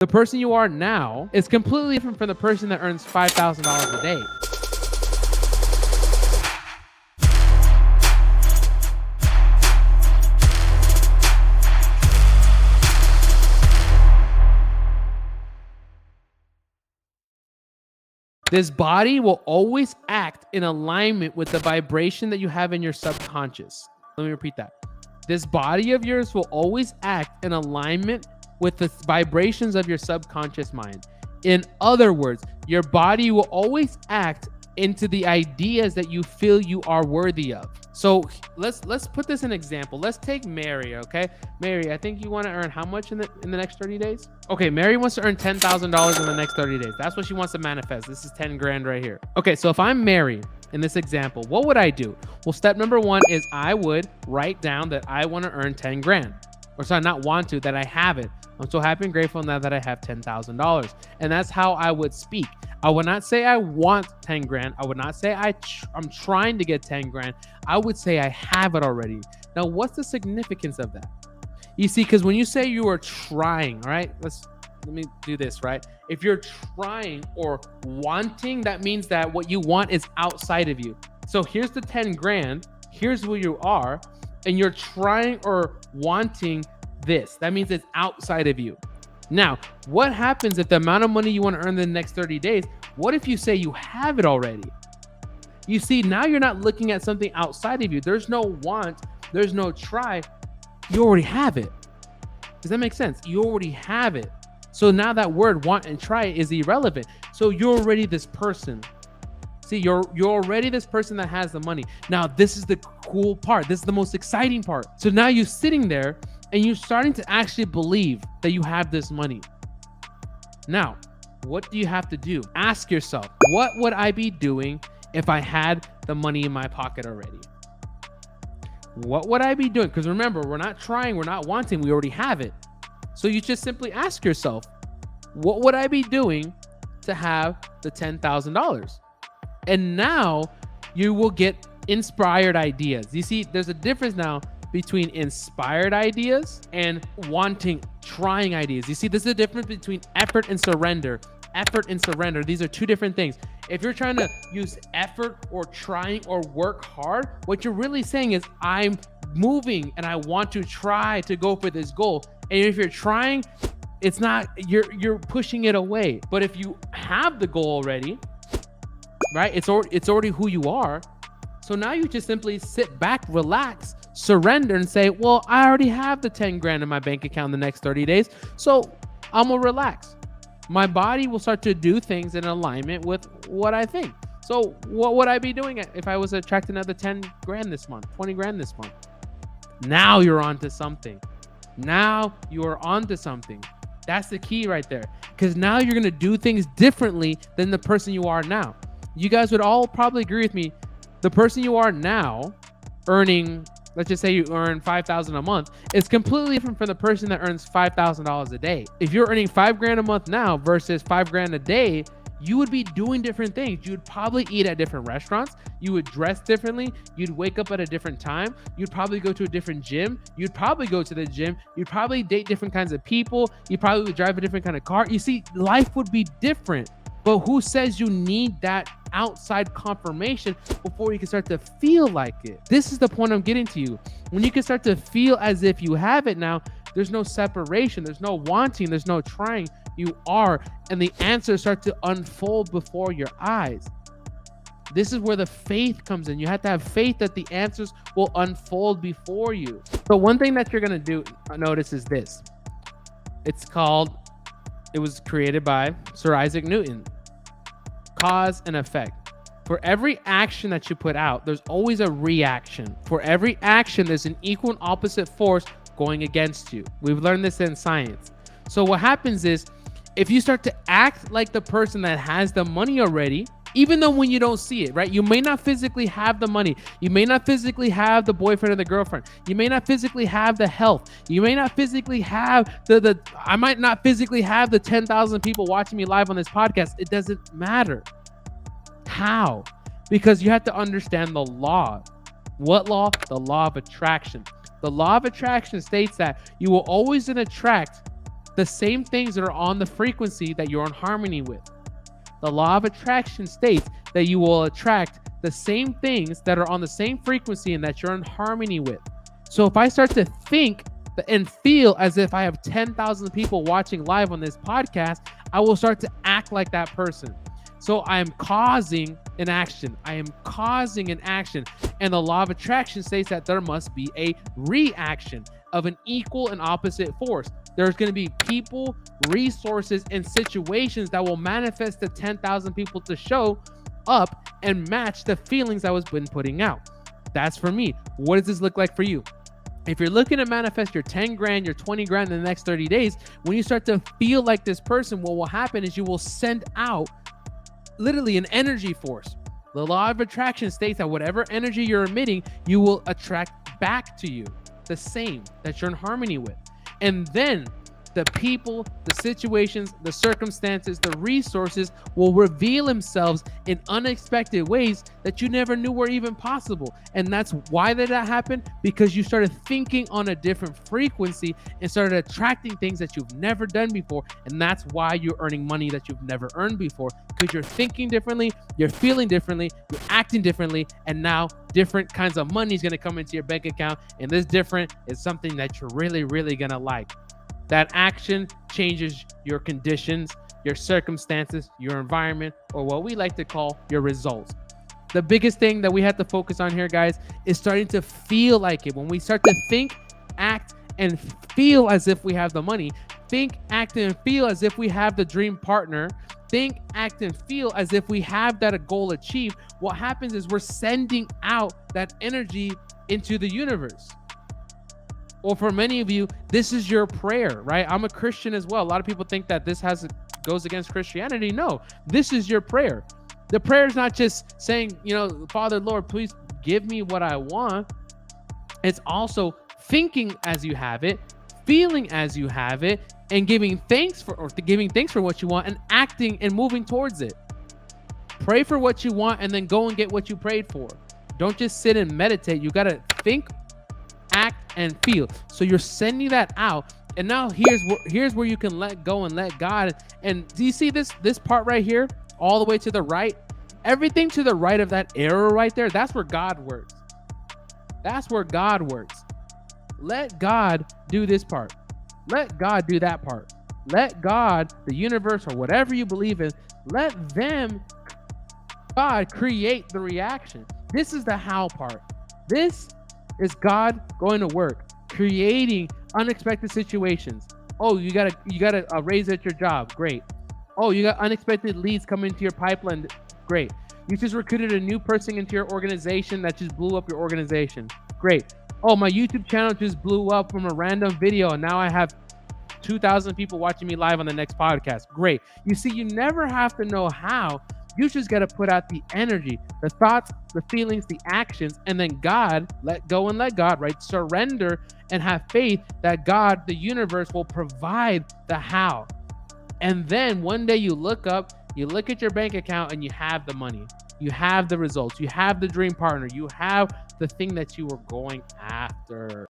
The person you are now is completely different from the person that earns $5,000 a day. This body will always act in alignment with the vibration that you have in your subconscious. Let me repeat that. This body of yours will always act in alignment with the vibrations of your subconscious mind. In other words, your body will always act into the ideas that you feel you are worthy of. So let's put this in example. Let's take Mary, okay? Mary, I think you want to earn how much in the next 30 days? Okay, Mary wants to earn $10,000 in the next 30 days. That's what she wants to manifest. This is 10 grand right here. Okay, so if I'm Mary in this example, what would I do? Well, step number one is I would write down that I want to earn 10 grand. Or sorry, not want to, that I have it. I'm so happy and grateful now that I have $10,000. And that's how I would speak. I would not say I want 10 grand. I would not say I'm trying to get 10 grand. I would say I have it already. Now, what's the significance of that? You see, because when you say you are trying, all right, let me do this, right? If you're trying or wanting, that means that what you want is outside of you. So here's the 10 grand. Here's who you are. And you're trying or wanting this. That means it's outside of you. Now, what happens if the amount of money you want to earn in the next 30 days, what if you say you have it already? You see, now you're not looking at something outside of you. There's no want, there's no try. You already have it. Does that make sense? You already have it. So now that word want and try is irrelevant. So you're already this person. See, you're already this person that has the money. Now, this is the cool part. This is the most exciting part. So now you're sitting there and you're starting to actually believe that you have this money. Now, what do you have to do? Ask yourself, what would I be doing if I had the money in my pocket already? What would I be doing? Because remember, we're not trying, we're not wanting, we already have it. So you just simply ask yourself, what would I be doing to have the $10,000? And now you will get inspired ideas. You see, there's a difference now between inspired ideas and wanting, trying ideas. You see, there's a difference between effort and surrender. Effort and surrender, these are two different things. If you're trying to use effort or trying or work hard, what you're really saying is I'm moving and I want to try to go for this goal. And if you're trying, it's not, you're pushing it away. But if you have the goal already, right? It's already who you are. So now you just simply sit back, relax, surrender and say, well, I already have the 10 grand in my bank account in the next 30 days. So I'm gonna relax. My body will start to do things in alignment with what I think. So what would I be doing if I was to attract another 10 grand this month, 20 grand this month? Now you're onto something. Now you are onto something. That's the key right there. Because now you're gonna do things differently than the person you are now. You guys would all probably agree with me. The person you are now earning, let's just say you earn $5,000 a month, is completely different from the person that earns $5,000 a day. If you're earning 5 grand a month now versus 5 grand a day, you would be doing different things. You would probably eat at different restaurants. You would dress differently. You'd wake up at a different time. You'd probably go to a different gym. You'd probably go to the gym. You'd probably date different kinds of people. You probably would drive a different kind of car. You see, life would be different. But who says you need that outside confirmation before you can start to feel like it? This is the point I'm getting to you. When you can start to feel as if you have it now, there's no separation, there's no wanting, there's no trying. You are, and the answers start to unfold before your eyes. This is where the faith comes in. You have to have faith that the answers will unfold before you. So one thing that you're gonna do, notice, is this. It was created by Sir Isaac Newton. Cause and effect. For every action that you put out, there's always a reaction. For every action, there's an equal and opposite force going against you. We've learned this in science. So what happens is, if you start to act like the person that has the money already, even though when you don't see it, right? You may not physically have the money. You may not physically have the boyfriend or the girlfriend. You may not physically have the health. You may not physically have I might not physically have the 10,000 people watching me live on this podcast. It doesn't matter. How? Because you have to understand the law. What law? The law of attraction. The law of attraction states that you will always attract the same things that are on the frequency that you're in harmony with. The law of attraction states that you will attract the same things that are on the same frequency and that you're in harmony with. So if I start to think and feel as if I have 10,000 people watching live on this podcast, I will start to act like that person. So I am causing an action. I am causing an action. And the law of attraction states that there must be a reaction of an equal and opposite force. There's going to be people, resources, and situations that will manifest the 10,000 people to show up and match the feelings I was been putting out. That's for me. What does this look like for you? If you're looking to manifest your 10 grand, your 20 grand in the next 30 days, when you start to feel like this person, what will happen is you will send out literally an energy force. The law of attraction states that whatever energy you're emitting, you will attract back to you the same that you're in harmony with. And then the people, the situations, the circumstances, the resources will reveal themselves in unexpected ways that you never knew were even possible. And that's why did that happen? Because you started thinking on a different frequency and started attracting things that you've never done before. And that's why you're earning money that you've never earned before, because you're thinking differently, you're feeling differently, you're acting differently, and now different kinds of money is going to come into your bank account. And this different is something that you're really, really going to like. That action changes your conditions, your circumstances, your environment, or what we like to call your results. The biggest thing that we have to focus on here, guys, is starting to feel like it. When we start to think, act, and feel as if we have the money, think, act, and feel as if we have the dream partner, think, act, and feel as if we have that goal achieved, what happens is we're sending out that energy into the universe. Or for many of you, this is your prayer, right? I'm a Christian as well. A lot of people think that this goes against Christianity. No, this is your prayer. The prayer is not just saying, Father, Lord, please give me what I want. It's also thinking as you have it, feeling as you have it, and giving thanks for what you want and acting and moving towards it. Pray for what you want and then go and get what you prayed for. Don't just sit and meditate. You got to think, act, and feel. So you're sending that out. And now here's where you can let go and let God. And do you see this part right here, all the way to the right? Everything to the right of that arrow right there, that's where God works. That's where God works. Let God do this part. Let God do that part. Let God, the universe, or whatever you believe in, let them, God, create the reaction. This is the how part. This is God going to work, creating unexpected situations. Oh, you got a raise at your job. Great. Oh, you got unexpected leads coming into your pipeline. Great. You just recruited a new person into your organization that just blew up your organization. Great. Oh, my YouTube channel just blew up from a random video, and now I have 2,000 people watching me live on the next podcast. Great. You see, you never have to know how. You just got to put out the energy, the thoughts, the feelings, the actions, and then God, let go and let God, right? Surrender and have faith that God, the universe, will provide the how. And then one day you look up, you look at your bank account, and you have the money. You have the results. You have the dream partner. You have the thing that you were going after.